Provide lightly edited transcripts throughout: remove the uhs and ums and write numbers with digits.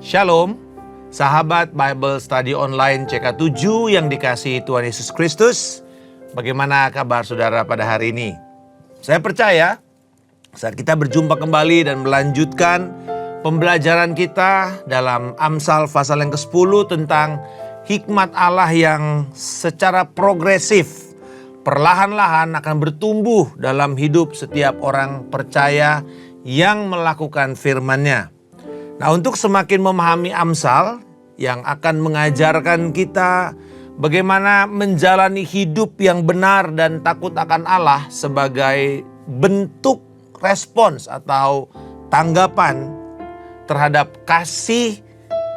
Shalom, sahabat Bible Study Online CK7 yang dikasihi Tuhan Yesus Kristus. Bagaimana kabar saudara pada hari ini? Saya percaya saat kita berjumpa kembali dan melanjutkan pembelajaran kita dalam Amsal pasal yang ke-10 tentang hikmat Allah yang secara progresif, perlahan-lahan akan bertumbuh dalam hidup setiap orang percaya yang melakukan firman-Nya. Nah, untuk semakin memahami Amsal yang akan mengajarkan kita bagaimana menjalani hidup yang benar dan takut akan Allah sebagai bentuk respons atau tanggapan terhadap kasih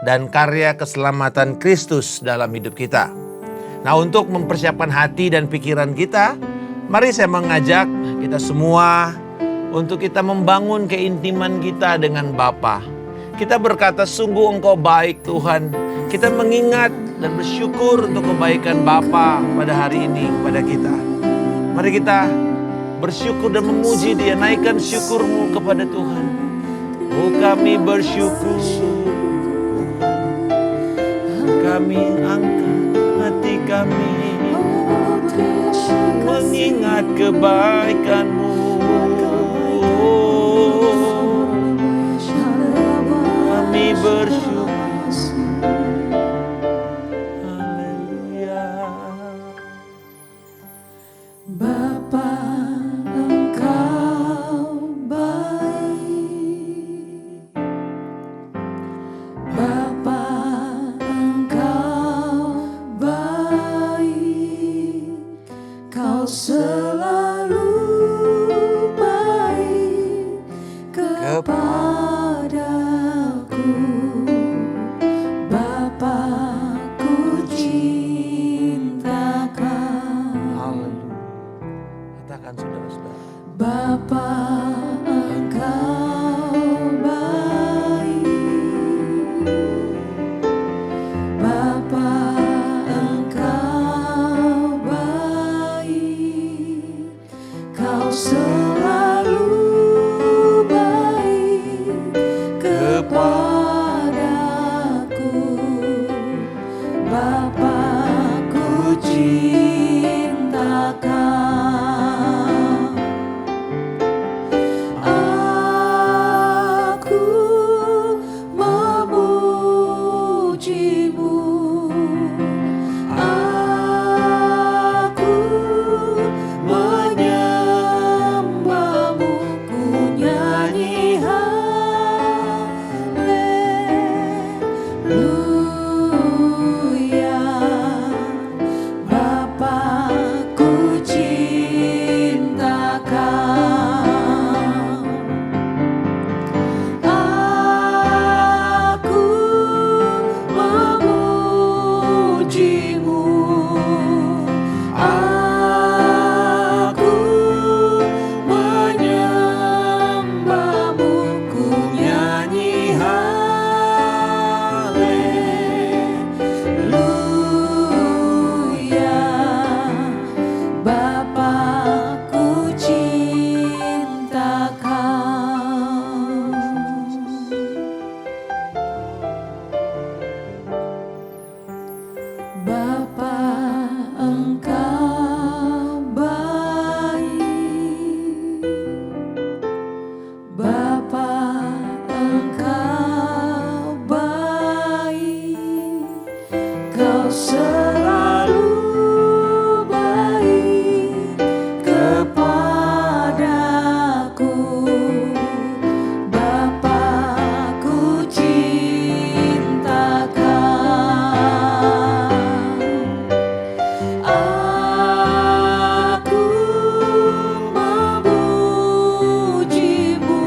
dan karya keselamatan Kristus dalam hidup kita. Nah, untuk mempersiapkan hati dan pikiran kita, mari saya mengajak kita semua untuk kita membangun keintiman kita dengan Bapa. Kita berkata, sungguh Engkau baik Tuhan. Kita mengingat dan bersyukur untuk kebaikan Bapa pada hari ini kepada kita. Mari kita bersyukur dan memuji Dia. Naikkan syukurmu kepada Tuhan. Oh, kami bersyukur. Kami angkat hati kami mengingat kebaikan-Mu. Kami bersyukur. Haleluya. Bapa, Engkau baik. Bapa, Engkau baik. Kau selalu baik kepadaku. Bapa, ku cintakan. Haleluya. Katakan saudara-saudara. Bapa, Engkau baik. Bapa, Engkau baik. Kau selalu baik kepadaku. Bapa, ku cintakan. Aku memuji-Mu. Aku menyembah-Mu. Ku nyanyi haleluya. Bapa, ku cintakan. Aku memuji-Mu. Aku menyembah-Mu. Ku nyanyi haleluya. Bapa, ku cintakan. Bapa, Engkau baik. Bapa, Engkau baik. Kau selalu baik kepadaku. Bapa, ku cintakan. Aku memuji-Mu.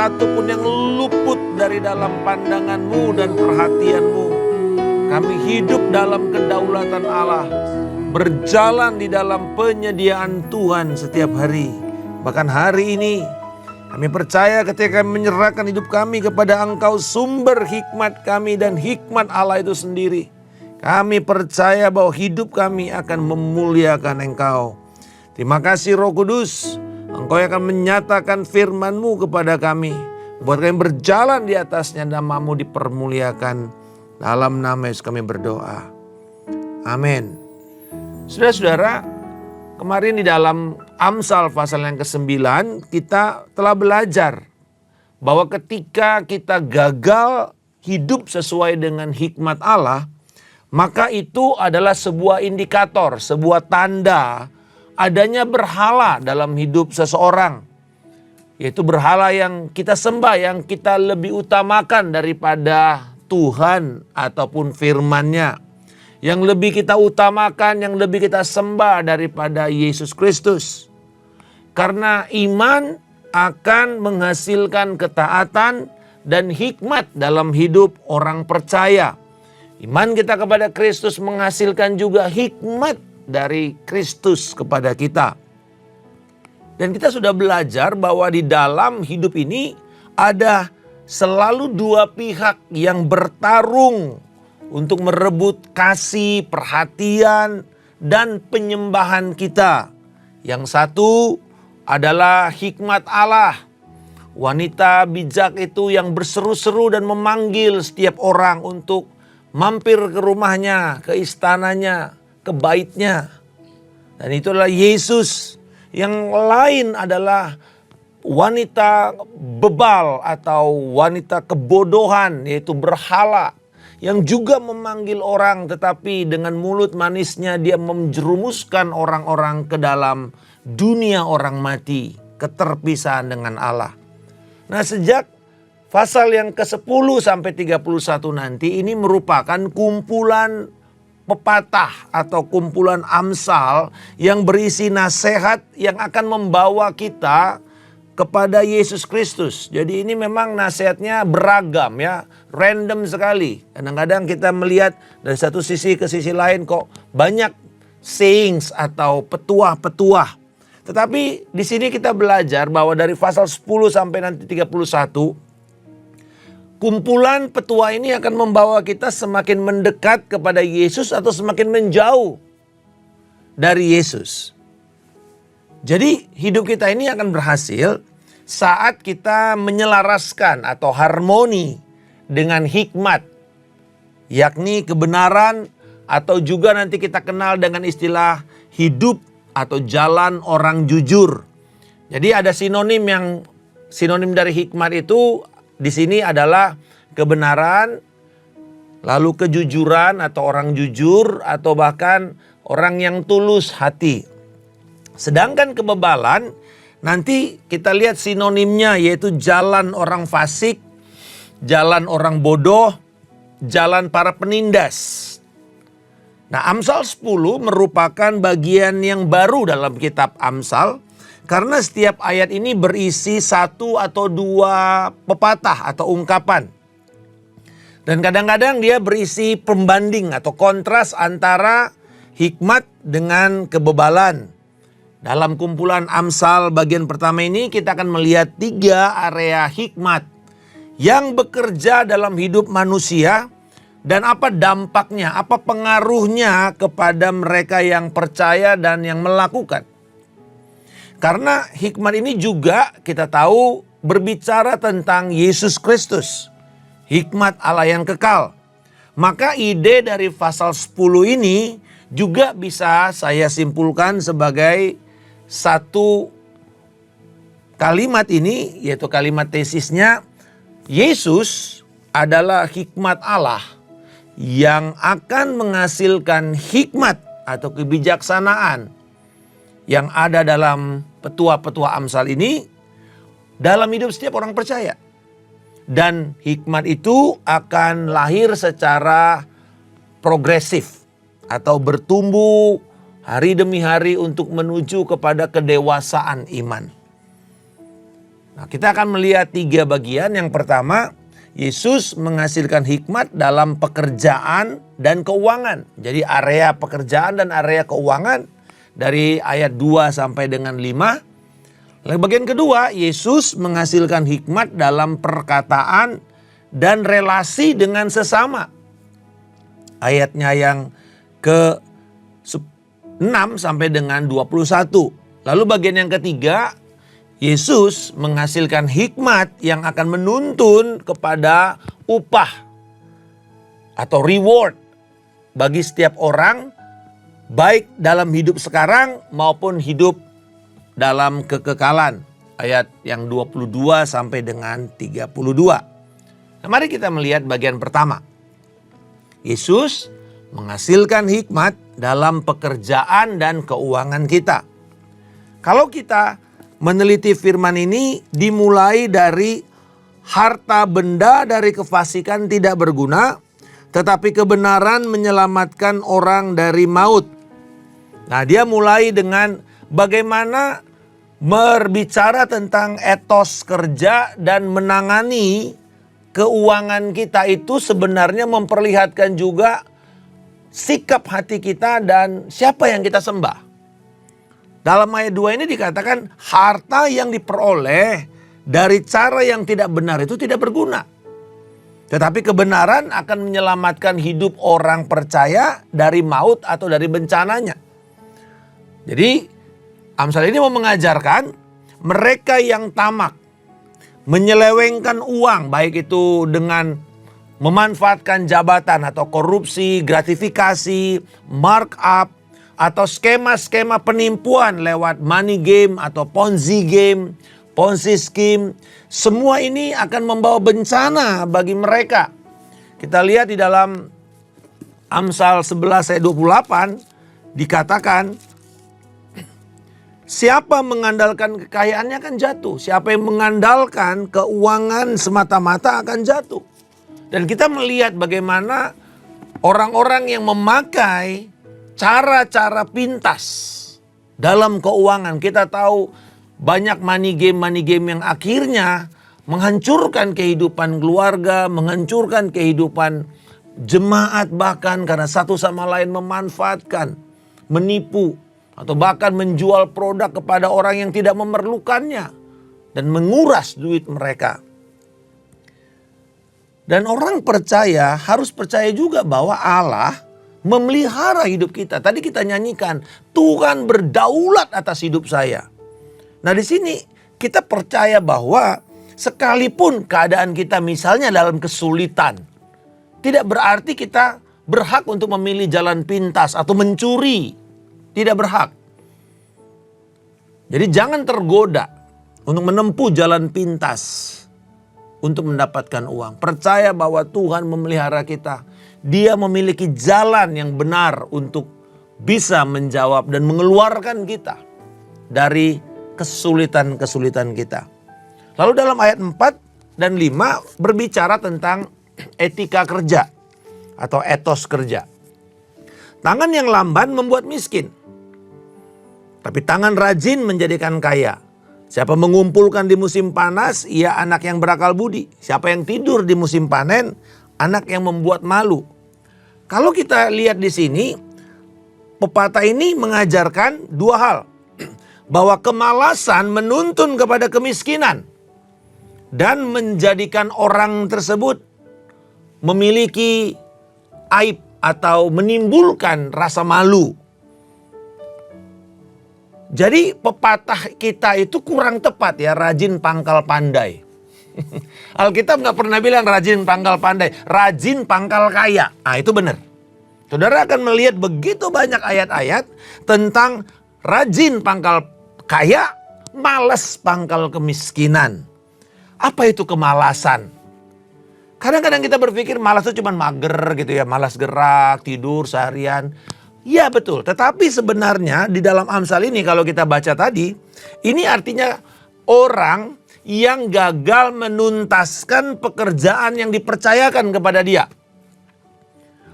satu pun yang luput dari dalam pandangan-Mu dan perhatian-Mu. Kami hidup dalam kedaulatan Allah, berjalan di dalam penyediaan Tuhan setiap hari. Bahkan hari ini kami percaya ketika kami menyerahkan hidup kami kepada Engkau, sumber hikmat kami dan hikmat Allah itu sendiri. Kami percaya bahwa hidup kami akan memuliakan Engkau. Terima kasih Roh Kudus, Engkau yang akan menyatakan firman-Mu kepada kami. Buat kami berjalan di atasnya, nama-Mu dipermuliakan. Dalam nama Yesus kami berdoa. Amin. Saudara-saudara, kemarin di dalam Amsal pasal yang ke-9 kita telah belajar bahwa ketika kita gagal hidup sesuai dengan hikmat Allah, maka itu adalah sebuah indikator, sebuah tanda adanya berhala dalam hidup seseorang. Yaitu berhala yang kita sembah, yang kita lebih utamakan daripada Tuhan ataupun firman-Nya. Yang lebih kita utamakan, yang lebih kita sembah daripada Yesus Kristus. Karena iman akan menghasilkan ketaatan dan hikmat dalam hidup orang percaya. Iman kita kepada Kristus menghasilkan juga hikmat dari Kristus kepada kita. Dan kita sudah belajar bahwa di dalam hidup ini ada selalu dua pihak yang bertarung untuk merebut kasih, perhatian, dan penyembahan kita. Yang satu adalah hikmat Allah. Wanita bijak itu yang berseru-seru dan memanggil setiap orang untuk mampir ke rumahnya, ke istananya, ke baitnya. Dan itu adalah Yesus. Yang lain adalah wanita bebal atau wanita kebodohan, yaitu berhala. Yang juga memanggil orang, tetapi dengan mulut manisnya dia menjerumuskan orang-orang ke dalam dunia orang mati, keterpisahan dengan Allah. Nah, sejak pasal yang ke-10 sampai 31 nanti ini merupakan kumpulan pepatah atau kumpulan Amsal yang berisi nasihat yang akan membawa kita kepada Yesus Kristus. Jadi ini memang nasihatnya beragam ya, random sekali. Kadang-kadang kita melihat dari satu sisi ke sisi lain kok banyak sayings atau petuah-petuah. Tetapi di sini kita belajar bahwa dari pasal 10 sampai nanti 31, kumpulan petuah ini akan membawa kita semakin mendekat kepada Yesus atau semakin menjauh dari Yesus. Jadi hidup kita ini akan berhasil saat kita menyelaraskan atau harmoni dengan hikmat. Yakni kebenaran atau juga nanti kita kenal dengan istilah hidup atau jalan orang jujur. Jadi ada sinonim dari hikmat itu di sini adalah kebenaran, lalu kejujuran atau orang jujur atau bahkan orang yang tulus hati. Sedangkan kebebalan nanti kita lihat sinonimnya yaitu jalan orang fasik, jalan orang bodoh, jalan para penindas. Nah, Amsal 10 merupakan bagian yang baru dalam kitab Amsal karena setiap ayat ini berisi satu atau dua pepatah atau ungkapan. Dan kadang-kadang dia berisi pembanding atau kontras antara hikmat dengan kebebalan. Dalam kumpulan Amsal bagian pertama ini kita akan melihat 3 area hikmat yang bekerja dalam hidup manusia dan apa dampaknya, apa pengaruhnya kepada mereka yang percaya dan yang melakukan. Karena hikmat ini juga kita tahu berbicara tentang Yesus Kristus, hikmat Allah yang kekal. Maka ide dari pasal 10 ini juga bisa saya simpulkan sebagai satu kalimat ini, yaitu kalimat tesisnya, Yesus adalah hikmat Allah yang akan menghasilkan hikmat atau kebijaksanaan yang ada dalam petua-petua Amsal ini dalam hidup setiap orang percaya. Dan hikmat itu akan lahir secara progresif atau bertumbuh hari demi hari untuk menuju kepada kedewasaan iman. Nah, kita akan melihat 3 bagian. Yang pertama, Yesus menghasilkan hikmat dalam pekerjaan dan keuangan. Jadi area pekerjaan dan area keuangan dari ayat 2 sampai dengan 5. Lalu bagian kedua, Yesus menghasilkan hikmat dalam perkataan dan relasi dengan sesama. Ayatnya yang ke 6 sampai dengan 21. Lalu bagian yang ketiga, Yesus menghasilkan hikmat yang akan menuntun kepada upah atau reward bagi setiap orang, baik dalam hidup sekarang maupun hidup dalam kekekalan. Ayat yang 22 sampai dengan 32. Nah, mari kita melihat bagian pertama. Yesus menghasilkan hikmat dalam pekerjaan dan keuangan kita. Kalau kita meneliti firman ini, dimulai dari harta benda dari kefasikan tidak berguna, tetapi kebenaran menyelamatkan orang dari maut. Nah, dia mulai dengan bagaimana berbicara tentang etos kerja dan menangani keuangan kita itu sebenarnya memperlihatkan juga sikap hati kita dan siapa yang kita sembah. Dalam ayat 2 ini dikatakan harta yang diperoleh dari cara yang tidak benar itu tidak berguna. Tetapi kebenaran akan menyelamatkan hidup orang percaya dari maut atau dari bencananya. Jadi Amsal ini mau mengajarkan mereka yang tamak, menyelewengkan uang, baik itu dengan memanfaatkan jabatan atau korupsi, gratifikasi, markup, atau skema-skema penipuan lewat money game atau ponzi game, ponzi scheme. Semua ini akan membawa bencana bagi mereka. Kita lihat di dalam Amsal 11 ayat 28 dikatakan, siapa mengandalkan kekayaannya akan jatuh. Siapa yang mengandalkan keuangan semata-mata akan jatuh. Dan kita melihat bagaimana orang-orang yang memakai cara-cara pintas dalam keuangan. Kita tahu banyak money game yang akhirnya menghancurkan kehidupan keluarga, menghancurkan kehidupan jemaat, bahkan karena satu sama lain memanfaatkan, menipu, atau bahkan menjual produk kepada orang yang tidak memerlukannya dan menguras duit mereka. Dan orang percaya harus percaya juga bahwa Allah memelihara hidup kita. Tadi kita nyanyikan, Tuhan berdaulat atas hidup saya. Nah, di sini kita percaya bahwa sekalipun keadaan kita misalnya dalam kesulitan, tidak berarti kita berhak untuk memilih jalan pintas atau mencuri. Tidak berhak. Jadi jangan tergoda untuk menempuh jalan pintas untuk mendapatkan uang. Percaya bahwa Tuhan memelihara kita. Dia memiliki jalan yang benar untuk bisa menjawab dan mengeluarkan kita dari kesulitan-kesulitan kita. Lalu dalam ayat 4 dan 5 berbicara tentang etika kerja atau etos kerja. Tangan yang lamban membuat miskin, tapi tangan rajin menjadikan kaya. Siapa mengumpulkan di musim panas, ia anak yang berakal budi. Siapa yang tidur di musim panen, anak yang membuat malu. Kalau kita lihat di sini, pepatah ini mengajarkan 2 hal. Bahwa kemalasan menuntun kepada kemiskinan dan menjadikan orang tersebut memiliki aib atau menimbulkan rasa malu. Jadi pepatah kita itu kurang tepat ya, rajin pangkal pandai. Alkitab gak pernah bilang rajin pangkal pandai, rajin pangkal kaya. Ah, itu benar. Saudara akan melihat begitu banyak ayat-ayat tentang rajin pangkal kaya, malas pangkal kemiskinan. Apa itu kemalasan? Kadang-kadang kita berpikir malas itu cuma mager gitu ya, malas gerak, tidur seharian. Ya betul, tetapi sebenarnya di dalam Amsal ini kalau kita baca tadi, ini artinya orang yang gagal menuntaskan pekerjaan yang dipercayakan kepada dia.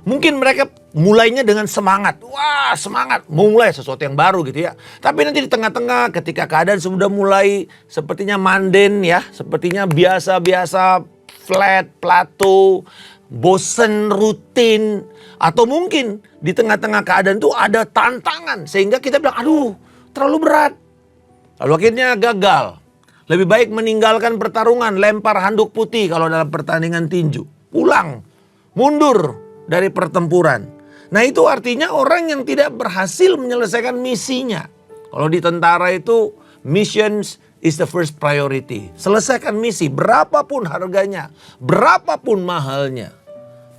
Mungkin mereka mulainya dengan semangat. Wah, semangat. Mulai sesuatu yang baru gitu ya. Tapi nanti di tengah-tengah ketika keadaan sudah mulai sepertinya manden ya. Sepertinya biasa-biasa, flat, plateau, bosen, rutin. Atau mungkin di tengah-tengah keadaan itu ada tantangan. Sehingga kita bilang, aduh terlalu berat. Lalu akhirnya gagal. Lebih baik meninggalkan pertarungan, lempar handuk putih kalau dalam pertandingan tinju. Pulang, mundur dari pertempuran. Nah itu artinya orang yang tidak berhasil menyelesaikan misinya. Kalau di tentara itu missions is the first priority. Selesaikan misi berapapun harganya, berapapun mahalnya.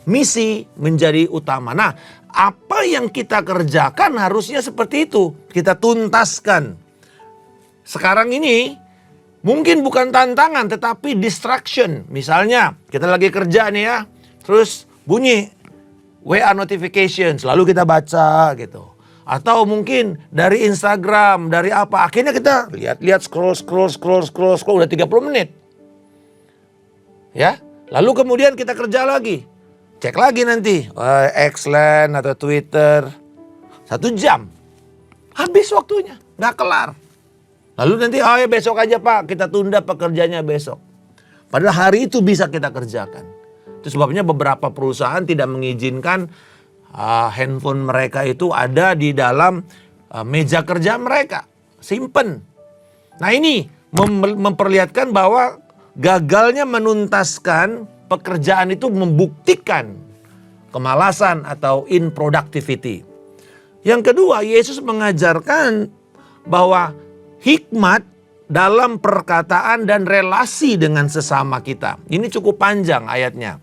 Misi menjadi utama. Nah apa yang kita kerjakan harusnya seperti itu. Kita tuntaskan. Sekarang ini mungkin bukan tantangan tetapi distraction. Misalnya kita lagi kerja nih ya. Terus bunyi WA notifications, lalu kita baca gitu. Atau mungkin dari Instagram, dari apa. Akhirnya kita lihat-lihat scroll udah 30 menit. Ya, lalu kemudian kita kerja lagi. Cek lagi nanti Xland atau Twitter. 1 jam. Habis waktunya, nggak kelar. Lalu nanti ya besok aja Pak, kita tunda pekerjaannya besok. Padahal hari itu bisa kita kerjakan. Itu sebabnya beberapa perusahaan tidak mengizinkan handphone mereka itu ada di dalam meja kerja mereka. Simpen. Nah ini memperlihatkan bahwa gagalnya menuntaskan pekerjaan itu membuktikan kemalasan atau inproductivity. Yang kedua, Yesus mengajarkan bahwa hikmat dalam perkataan dan relasi dengan sesama kita. Ini cukup panjang ayatnya.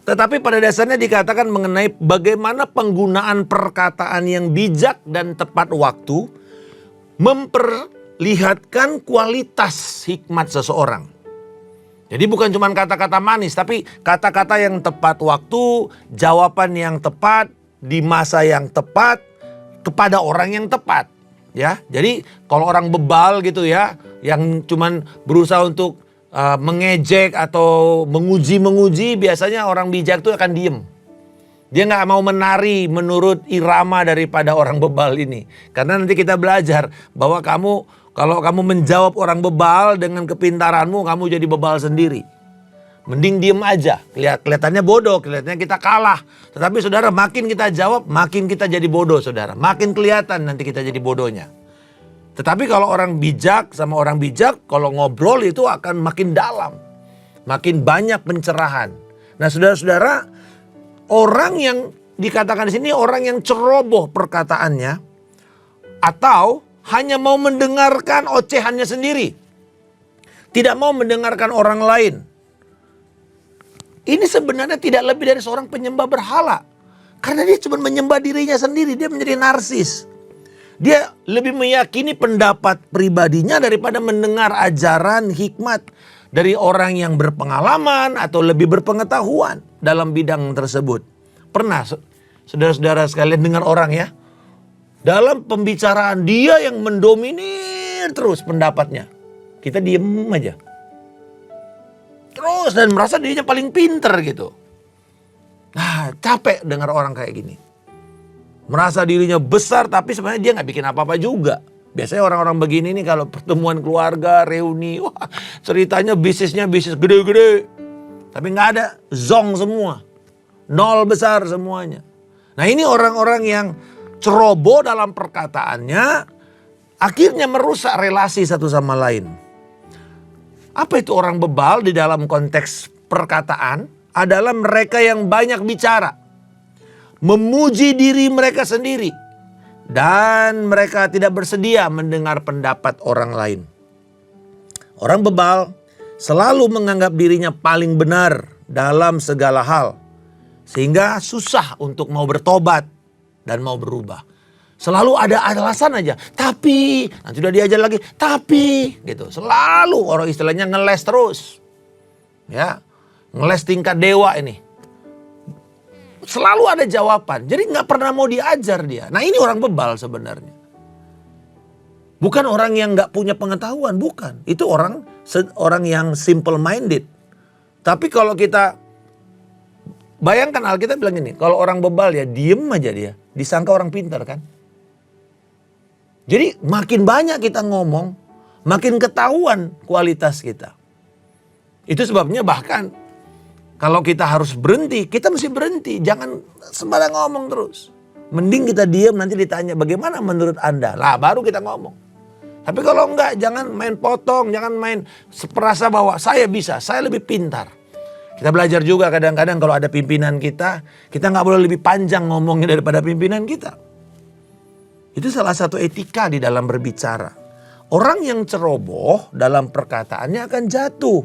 Tetapi pada dasarnya dikatakan mengenai bagaimana penggunaan perkataan yang bijak dan tepat waktu memperlihatkan kualitas hikmat seseorang. Jadi bukan cuma kata-kata manis, tapi kata-kata yang tepat waktu, jawaban yang tepat, di masa yang tepat, kepada orang yang tepat. Ya, jadi kalau orang bebal gitu ya, yang cuman berusaha untuk mengejek atau menguji, biasanya orang bijak itu akan diem. Dia nggak mau menari menurut irama daripada orang bebal ini. Karena nanti kita belajar bahwa kalau kamu menjawab orang bebal dengan kepintaranmu, kamu jadi bebal sendiri. Mending diem aja, kelihatannya bodoh, kelihatannya kita kalah. Tetapi saudara, makin kita jawab, makin kita jadi bodoh saudara. Makin kelihatan nanti kita jadi bodohnya. Tetapi kalau orang bijak sama orang bijak, kalau ngobrol itu akan makin dalam. Makin banyak pencerahan. Nah saudara-saudara, orang yang dikatakan di sini orang yang ceroboh perkataannya. Atau hanya mau mendengarkan ocehannya sendiri. Tidak mau mendengarkan orang lain. Ini sebenarnya tidak lebih dari seorang penyembah berhala. Karena dia cuma menyembah dirinya sendiri, dia menjadi narsis. Dia lebih meyakini pendapat pribadinya daripada mendengar ajaran hikmat dari orang yang berpengalaman atau lebih berpengetahuan dalam bidang tersebut. Pernah saudara-saudara sekalian dengar orang ya, dalam pembicaraan dia yang mendominir terus pendapatnya. Kita diem aja. Terus dan merasa dirinya paling pinter gitu. Nah capek dengar orang kayak gini. Merasa dirinya besar tapi sebenarnya dia gak bikin apa-apa juga. Biasanya orang-orang begini nih kalau pertemuan keluarga, reuni, wah ceritanya bisnisnya bisnis gede-gede. Tapi gak ada, zong semua. Nol besar semuanya. Nah ini orang-orang yang ceroboh dalam perkataannya, akhirnya merusak relasi satu sama lain. Apa itu orang bebal di dalam konteks perkataan? Adalah mereka yang banyak bicara. Memuji diri mereka sendiri. Dan mereka tidak bersedia mendengar pendapat orang lain. Orang bebal selalu menganggap dirinya paling benar dalam segala hal. Sehingga susah untuk mau bertobat dan mau berubah. Selalu ada alasan aja. Tapi, nanti udah diajar lagi. Tapi, gitu. Selalu orang istilahnya ngeles terus. Ya, ngeles tingkat dewa ini. Selalu ada jawaban. Jadi gak pernah mau diajar dia. Nah ini orang bebal sebenarnya. Bukan orang yang gak punya pengetahuan. Bukan. Itu orang yang simple minded. Tapi kalau kita bayangkan Alkitab bilang ini, kalau orang bebal ya diem aja dia, disangka orang pintar kan. Jadi makin banyak kita ngomong, makin ketahuan kualitas kita. Itu sebabnya bahkan kalau kita harus berhenti, kita mesti berhenti. Jangan sembarang ngomong terus. Mending kita diam, nanti ditanya bagaimana menurut Anda. Lah baru kita ngomong. Tapi kalau enggak, jangan main potong, jangan main seperasa bahwa saya bisa, saya lebih pintar. Kita belajar juga kadang-kadang kalau ada pimpinan kita nggak boleh lebih panjang ngomongnya daripada pimpinan kita. Itu salah satu etika di dalam berbicara. Orang yang ceroboh dalam perkataannya akan jatuh.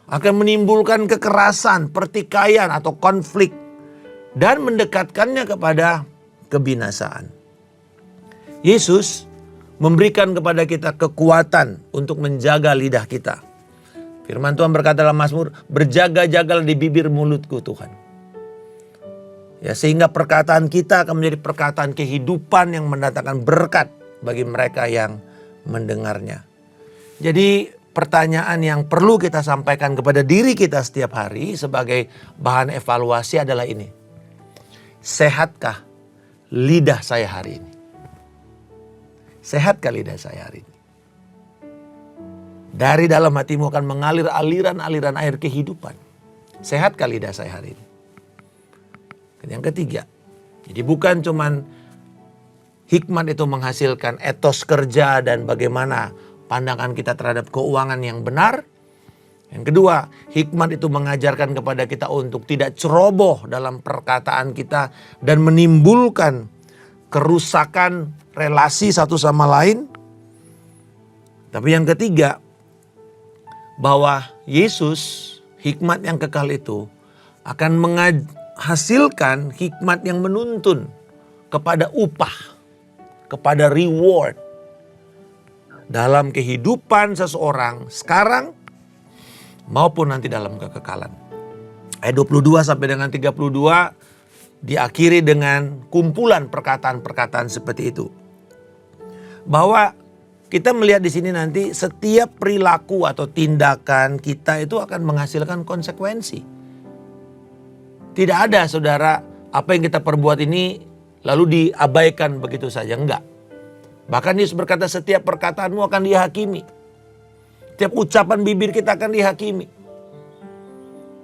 Akan menimbulkan kekerasan, pertikaian atau konflik. Dan mendekatkannya kepada kebinasaan. Yesus memberikan kepada kita kekuatan untuk menjaga lidah kita. Firman Tuhan berkata dalam Mazmur, berjaga-jagalah di bibir mulutku Tuhan. Ya, sehingga perkataan kita akan menjadi perkataan kehidupan yang mendatangkan berkat bagi mereka yang mendengarnya. Jadi pertanyaan yang perlu kita sampaikan kepada diri kita setiap hari sebagai bahan evaluasi adalah ini. Sehatkah lidah saya hari ini? Sehatkah lidah saya hari ini? Dari dalam hatimu akan mengalir aliran-aliran air kehidupan. Sehatkah lidah saya hari ini? Yang ketiga, jadi bukan cuman hikmat itu menghasilkan etos kerja dan bagaimana pandangan kita terhadap keuangan yang benar. Yang kedua, hikmat itu mengajarkan kepada kita untuk tidak ceroboh dalam perkataan kita dan menimbulkan kerusakan relasi satu sama lain. Tapi yang ketiga, bahwa Yesus, hikmat yang kekal itu akan menghasilkan hikmat yang menuntun kepada upah, kepada reward dalam kehidupan seseorang sekarang maupun nanti dalam kekekalan. Ayat 22 sampai dengan 32 diakhiri dengan kumpulan perkataan-perkataan seperti itu. Bahwa kita melihat di sini nanti setiap perilaku atau tindakan kita itu akan menghasilkan konsekuensi. Tidak ada saudara apa yang kita perbuat ini lalu diabaikan begitu saja. Enggak. Bahkan Yesus berkata setiap perkataanmu akan dihakimi. Setiap ucapan bibir kita akan dihakimi.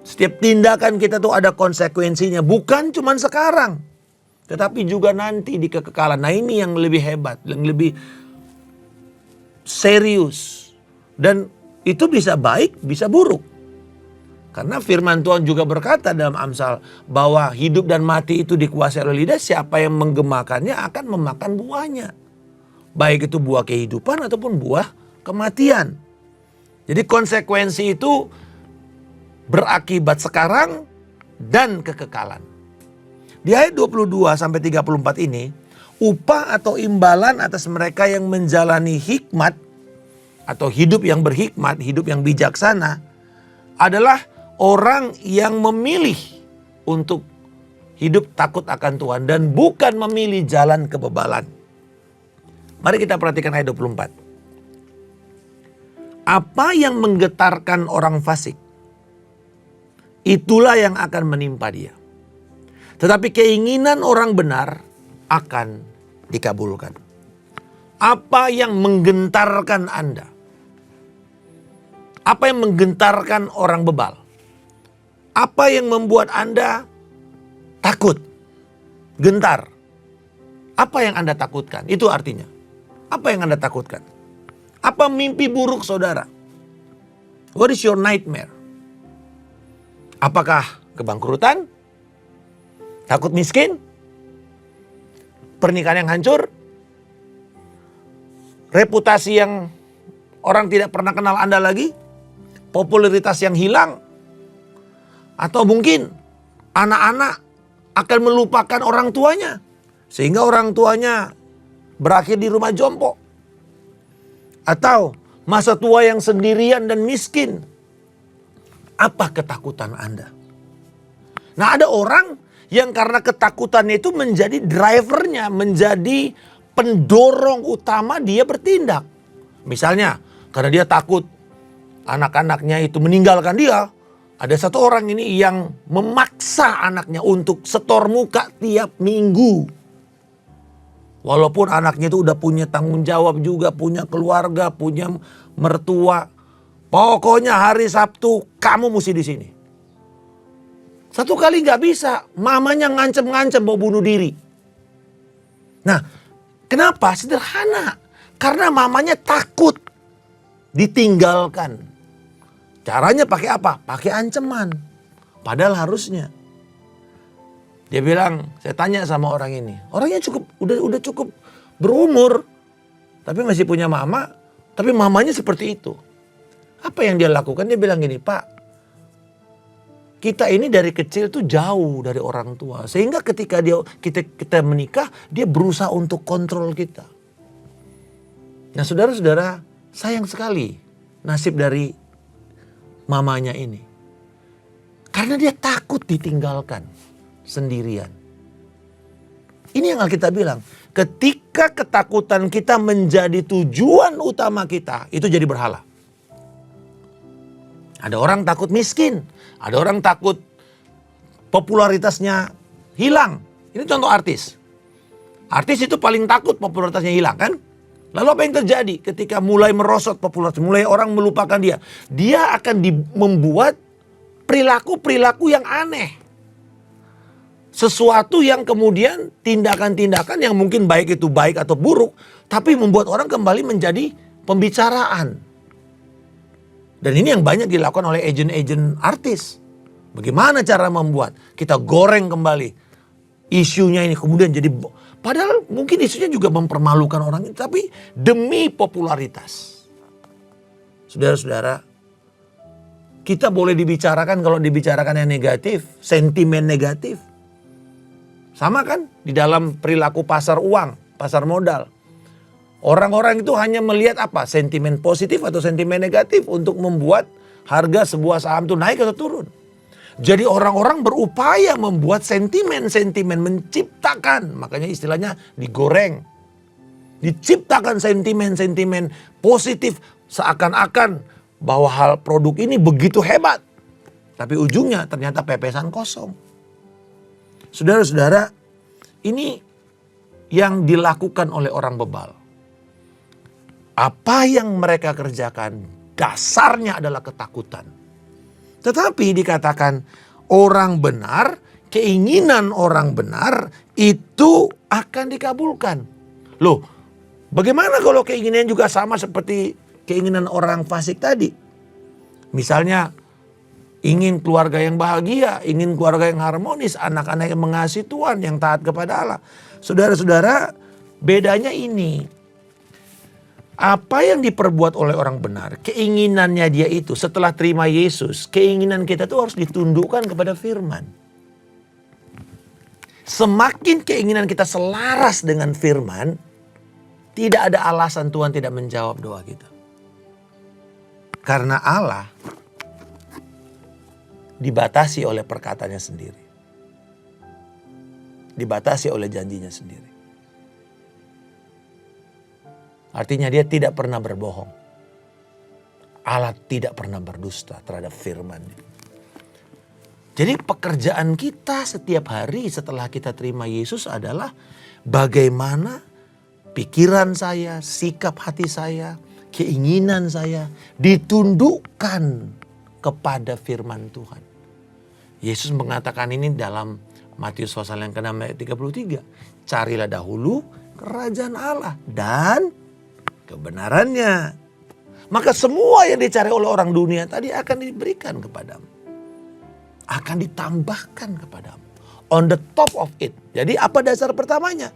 Setiap tindakan kita tuh ada konsekuensinya. Bukan cuma sekarang. Tetapi juga nanti di kekekalan. Nah ini yang lebih hebat. Yang lebih serius. Dan itu bisa baik, bisa buruk. Karena firman Tuhan juga berkata dalam Amsal bahwa hidup dan mati itu dikuasai oleh lidah. Siapa yang menggemakannya akan memakan buahnya. Baik itu buah kehidupan ataupun buah kematian. Jadi konsekuensi itu berakibat sekarang dan kekekalan. Di ayat 22 sampai 34 ini, upah atau imbalan atas mereka yang menjalani hikmat atau hidup yang berhikmat, hidup yang bijaksana adalah orang yang memilih untuk hidup takut akan Tuhan dan bukan memilih jalan kebebalan. Mari kita perhatikan ayat 24. Apa yang menggetarkan orang fasik, itulah yang akan menimpa dia. Tetapi keinginan orang benar akan dikabulkan. Apa yang menggentarkan Anda? Apa yang menggentarkan orang bebal? Apa yang membuat Anda takut, gentar? Apa yang Anda takutkan? Itu artinya. Apa yang Anda takutkan? Apa mimpi buruk saudara? What is your nightmare? Apakah kebangkrutan? Takut miskin? Pernikahan yang hancur? Reputasi yang orang tidak pernah kenal Anda lagi? Popularitas yang hilang? Atau mungkin anak-anak akan melupakan orang tuanya? Sehingga orang tuanya berakhir di rumah jompo? Atau masa tua yang sendirian dan miskin? Apa ketakutan Anda? Nah ada orang yang karena ketakutannya itu menjadi drivernya, menjadi pendorong utama dia bertindak. Misalnya karena dia takut anak-anaknya itu meninggalkan dia, Ada satu orang ini yang memaksa anaknya untuk setor muka tiap minggu. Walaupun anaknya itu udah punya tanggung jawab juga, punya keluarga, punya mertua. Pokoknya hari Sabtu kamu mesti di sini. Satu kali nggak bisa, mamanya ngancem-ngancem mau bunuh diri. Nah, kenapa? Sederhana. Karena mamanya takut ditinggalkan. Caranya pakai apa? Pakai ancaman. Padahal harusnya. Dia bilang, saya tanya sama orang ini. Orangnya udah cukup berumur. Tapi masih punya mama. Tapi mamanya seperti itu. Apa yang dia lakukan? Dia bilang gini, Pak. Kita ini dari kecil tuh jauh dari orang tua. Sehingga ketika kita menikah, dia berusaha untuk kontrol kita. Nah saudara-saudara, sayang sekali nasib dari mamanya ini. Karena dia takut ditinggalkan sendirian. Ini yang Alkitab bilang, ketika ketakutan kita menjadi tujuan utama kita, itu jadi berhala. Ada orang takut miskin, ada orang takut popularitasnya hilang. Ini contoh artis. Artis itu paling takut popularitasnya hilang kan? Lalu apa yang terjadi ketika mulai merosot popularitas, mulai orang melupakan dia? Dia akan membuat perilaku-perilaku yang aneh. Sesuatu yang kemudian tindakan-tindakan yang mungkin baik itu baik atau buruk, tapi membuat orang kembali menjadi pembicaraan. Dan ini yang banyak dilakukan oleh agen-agen artis. Bagaimana cara membuat kita goreng kembali isunya ini kemudian jadi... Padahal mungkin isunya juga mempermalukan orang itu. Tapi demi popularitas. Saudara-saudara. Kita boleh dibicarakan kalau dibicarakan yang negatif. Sentimen negatif. Sama kan di dalam perilaku pasar uang. Pasar modal. Orang-orang itu hanya melihat apa? Sentimen positif atau sentimen negatif. Untuk membuat harga sebuah saham itu naik atau turun. Jadi orang-orang berupaya membuat sentimen-sentimen, menciptakan, makanya istilahnya digoreng. Diciptakan sentimen-sentimen positif seakan-akan bahwa hal produk ini begitu hebat. Tapi ujungnya ternyata pepesan kosong. Saudara-saudara, ini yang dilakukan oleh orang bebal. Apa yang mereka kerjakan dasarnya adalah ketakutan. Tetapi dikatakan orang benar, keinginan orang benar itu akan dikabulkan. Loh, bagaimana kalau keinginan juga sama seperti keinginan orang fasik tadi? Misalnya ingin keluarga yang bahagia, ingin keluarga yang harmonis, anak-anak yang mengasihi Tuhan, yang taat kepada Allah. Saudara-saudara, bedanya ini. Apa yang diperbuat oleh orang benar, keinginannya dia itu setelah terima Yesus, keinginan kita itu harus ditundukkan kepada firman. Semakin keinginan kita selaras dengan firman, tidak ada alasan Tuhan tidak menjawab doa kita. Karena Allah dibatasi oleh perkataannya sendiri. Dibatasi oleh janjinya sendiri. Artinya dia tidak pernah berbohong. Allah tidak pernah berdusta terhadap firman-Nya. Jadi pekerjaan kita setiap hari setelah kita terima Yesus adalah bagaimana pikiran saya, sikap hati saya, keinginan saya ditundukkan kepada firman Tuhan. Yesus mengatakan ini dalam Matius pasal yang ke-6 ayat 33. Carilah dahulu kerajaan Allah dan kebenarannya. Maka semua yang dicari oleh orang dunia tadi akan diberikan kepadamu. Akan ditambahkan kepadamu. On the top of it. Jadi apa dasar pertamanya?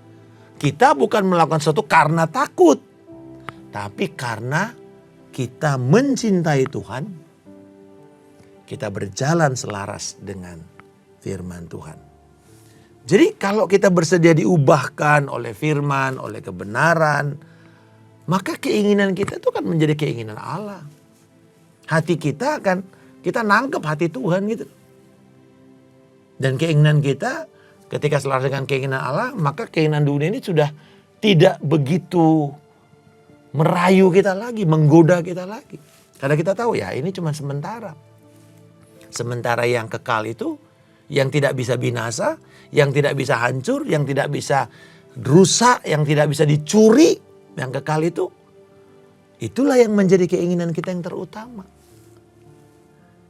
Kita bukan melakukan sesuatu karena takut. Tapi karena kita mencintai Tuhan. Kita berjalan selaras dengan firman Tuhan. Jadi kalau kita bersedia diubahkan oleh firman, oleh kebenaran, maka keinginan kita itu kan menjadi keinginan Allah. Hati kita akan, kita nangkep hati Tuhan gitu. Dan keinginan kita ketika selaras dengan keinginan Allah, maka keinginan dunia ini sudah tidak begitu merayu kita lagi, menggoda kita lagi. Karena kita tahu ya ini cuma sementara. Sementara yang kekal itu, yang tidak bisa binasa, yang tidak bisa hancur, yang tidak bisa rusak, yang tidak bisa dicuri, yang kekal itu, itulah yang menjadi keinginan kita yang terutama.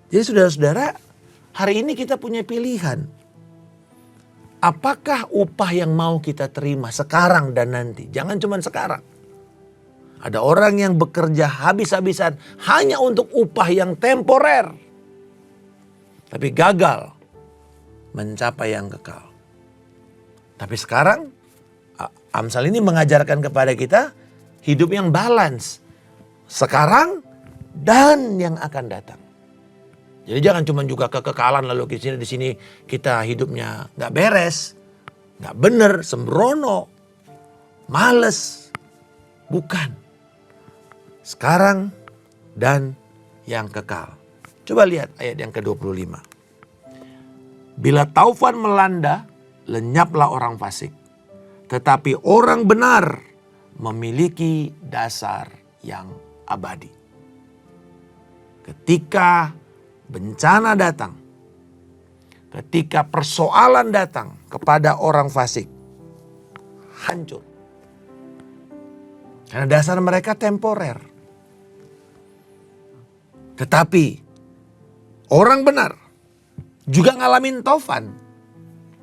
Jadi saudara-saudara, hari ini kita punya pilihan. Apakah upah yang mau kita terima sekarang dan nanti? Jangan cuma sekarang. Ada orang yang bekerja habis-habisan hanya untuk upah yang temporer. Tapi gagal mencapai yang kekal. Tapi sekarang Amsal ini mengajarkan kepada kita hidup yang balance. Sekarang dan yang akan datang. Jadi jangan cuma juga kekekalan lalu di sini kita hidupnya gak beres. Gak bener, sembrono, males. Bukan. Sekarang dan yang kekal. Coba lihat ayat yang ke-25. Bila taufan melanda, lenyaplah orang fasik. Tetapi orang benar memiliki dasar yang abadi. Ketika bencana datang, ketika persoalan datang kepada orang fasik, hancur. Karena dasar mereka temporer. Tetapi orang benar juga ngalamin taufan.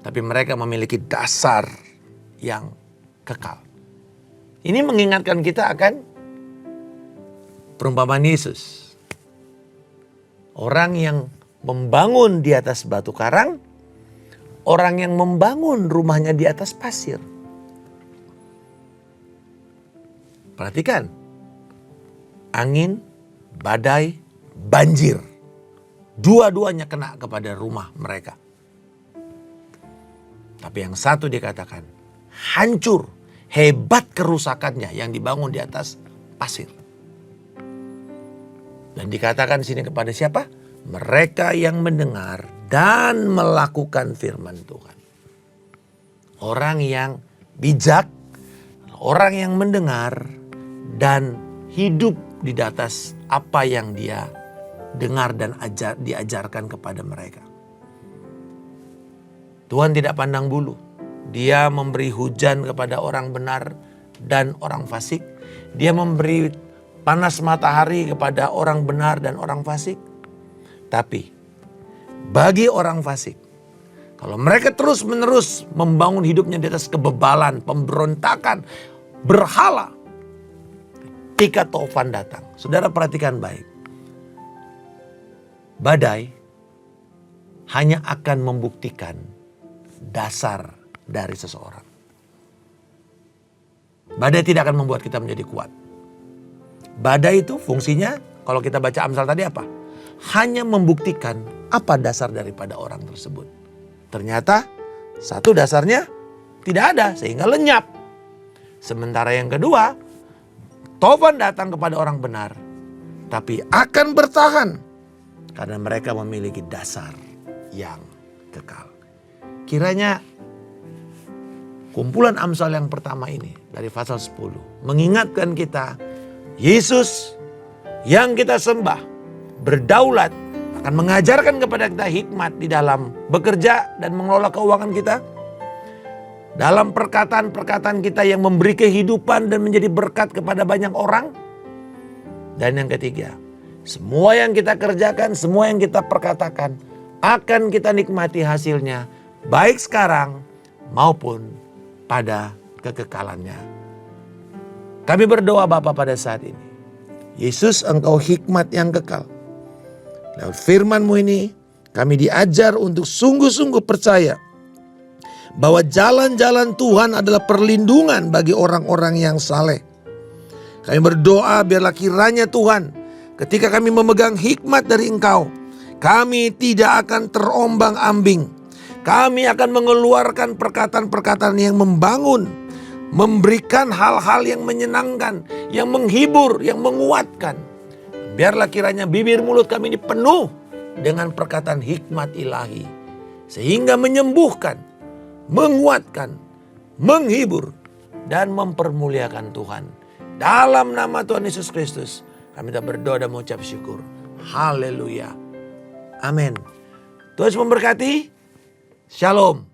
Tapi mereka memiliki dasar yang kekal. Ini mengingatkan kita akan perumpamaan Yesus. Orang yang membangun di atas batu karang. Orang yang membangun rumahnya di atas pasir. Perhatikan. Angin, badai, banjir. Dua-duanya kena kepada rumah mereka. Tapi yang satu dikatakan hancur, hebat kerusakannya yang dibangun di atas pasir. Dan dikatakan sini kepada siapa? Mereka yang mendengar dan melakukan firman Tuhan. Orang yang bijak, orang yang mendengar dan hidup di atas apa yang dia dengar dan diajarkan kepada mereka. Tuhan tidak pandang bulu. Dia memberi hujan kepada orang benar dan orang fasik. Dia memberi panas matahari kepada orang benar dan orang fasik. Tapi bagi orang fasik, kalau mereka terus-menerus membangun hidupnya di atas kebebalan, pemberontakan, berhala, ketika taufan datang, saudara perhatikan baik. Badai hanya akan membuktikan dasar dari seseorang. Badai tidak akan membuat kita menjadi kuat. Badai itu fungsinya, kalau kita baca Amsal tadi apa? Hanya membuktikan apa dasar daripada orang tersebut. Ternyata satu dasarnya tidak ada sehingga lenyap. Sementara yang kedua, taufan datang kepada orang benar. Tapi akan bertahan. Karena mereka memiliki dasar yang kekal. Kiranya kumpulan Amsal yang pertama ini dari pasal 10 mengingatkan kita Yesus yang kita sembah berdaulat akan mengajarkan kepada kita hikmat di dalam bekerja dan mengelola keuangan kita. Dalam perkataan-perkataan kita yang memberi kehidupan dan menjadi berkat kepada banyak orang. Dan yang ketiga, semua yang kita kerjakan, semua yang kita perkatakan akan kita nikmati hasilnya. Baik sekarang maupun pada kekekalannya. Kami berdoa Bapa pada saat ini. Yesus, Engkau hikmat yang kekal. Lewat firman-Mu ini kami diajar untuk sungguh-sungguh percaya bahwa jalan-jalan Tuhan adalah perlindungan bagi orang-orang yang saleh. Kami berdoa biarlah kiranya Tuhan, ketika kami memegang hikmat dari Engkau, kami tidak akan terombang-ambing. Kami akan mengeluarkan perkataan-perkataan yang membangun, memberikan hal-hal yang menyenangkan, yang menghibur, yang menguatkan. Biarlah kiranya bibir mulut kami ini penuh dengan perkataan hikmat ilahi. Sehingga menyembuhkan, menguatkan, menghibur, dan mempermuliakan Tuhan. Dalam nama Tuhan Yesus Kristus, kami tak berdoa dan mengucap syukur. Haleluya. Amin. Tuhan Yesus memberkati. Shalom.